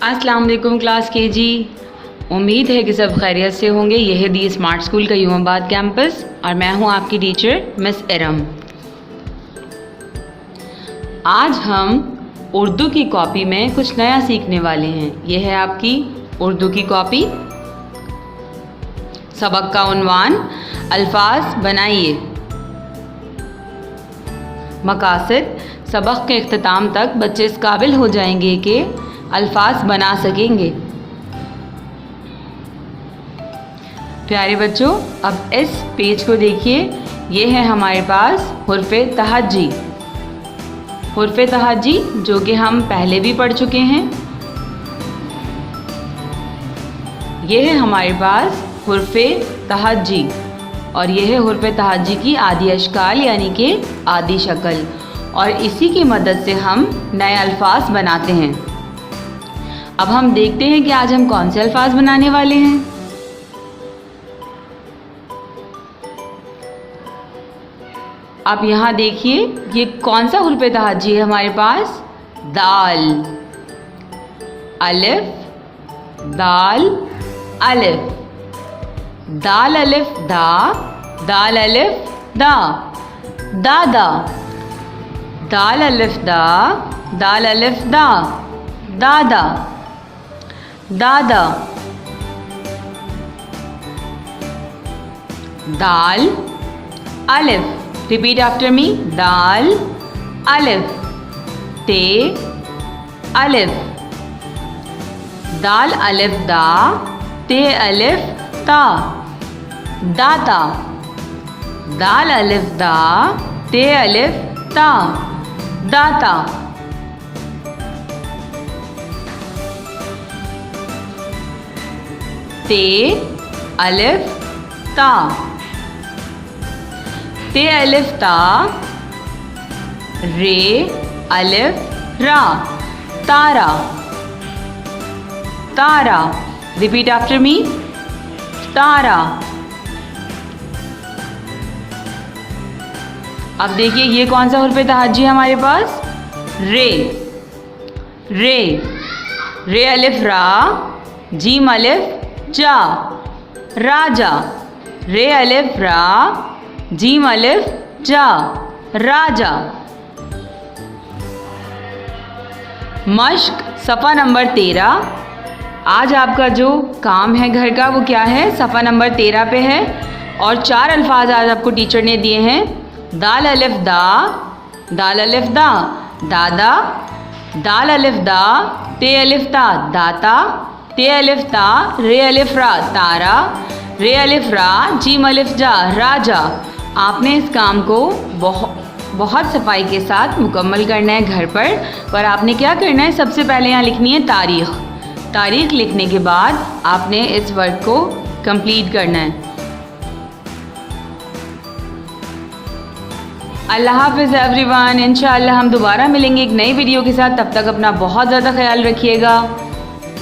अस्सलाम वालेकुम class KG. उम्मीद है कि सब खैरियत से होंगे। यह है दी स्मार्ट स्कूल का यूमाबाद कैंपस और मैं हूं आपकी टीचर मिस इरम। आज हम उर्दू की कॉपी में कुछ नया सीखने वाले हैं। यह है आपकी उर्दू की कॉपी। सबक का उन्वान अल्फाज बनाइए। मकासद सबक के इख्तिताम तक बच्चे इस काबिल हो जाएंगे कि अल्फाज बना सकेंगे। प्यारे बच्चों, अब इस पेज को देखिए। ये है हमारे पास हुर्फ़े तहज्जी। हुर्फ़े तहज्जी जो कि हम पहले भी पढ़ चुके हैं। ये है हमारे पास हुर्फ़े तहज्जी और यह है हुर्फ़े तहज्जी की आदि अशकाल यानी कि आदि शक्ल, और इसी की मदद से हम नए अल्फाज बनाते हैं। अब हम देखते हैं कि आज हम कौन से अल्फाज बनाने वाले हैं। आप यहाँ देखिए, ये कौन सा हुर्फ़े तहज्जी है हमारे पास। दाल, अलिफ, दाल, अलिफ, दाल अलिफ दा, दाल अलिफ दा, दादा, दाल अलिफ दा, दाल अलिफ दा, दादा, दादा, दाल अलिफ। Repeat after me. दाल अलिफ, ते अलिफ, दाल अलिफ दा, ते अलिफ ता, दाता, दाल अलिफ दा, ते अलिफ ता, दाता, ते अलिफ ता, ते अलिफ ता, रे अलिफ रा, तारा, तारा। Repeat after me. तारा। अब देखिए, ये कौन सा हुर्फ़े तहज्जी है हमारे पास। रे, रे, रे अलिफ रा, जीम अलिफ जा, राजा, रे अलिफ रा, जीम अलिफ जा, राजा। मश्क सफ़ा नंबर 13। आज आपका जो काम है घर का वो क्या है, सफ़ा नंबर 13 पे है और 4 अल्फाज आज आपको टीचर ने दिए हैं। दाल अलिफ दा, दाल अलिफ दा, दादा, दाल अलिफ दा, ते अलिफ ता, दाता, ते अलिफ ता, रे अलिफ रा, तारा, रे अलिफ रा, जीम अलिफ जा, राजा। आपने इस काम को बहुत सफाई के साथ मुकम्मल करना है घर पर आपने क्या करना है, सबसे पहले यहाँ लिखनी है तारीख़। तारीख़ लिखने के बाद आपने इस वर्क को कंप्लीट करना है। अल्लाह हाफ़िज़ एवरीवन। इंशाअल्लाह हम दोबारा मिलेंगे एक नई वीडियो के साथ। तब तक अपना बहुत ज़्यादा ख्याल रखिएगा।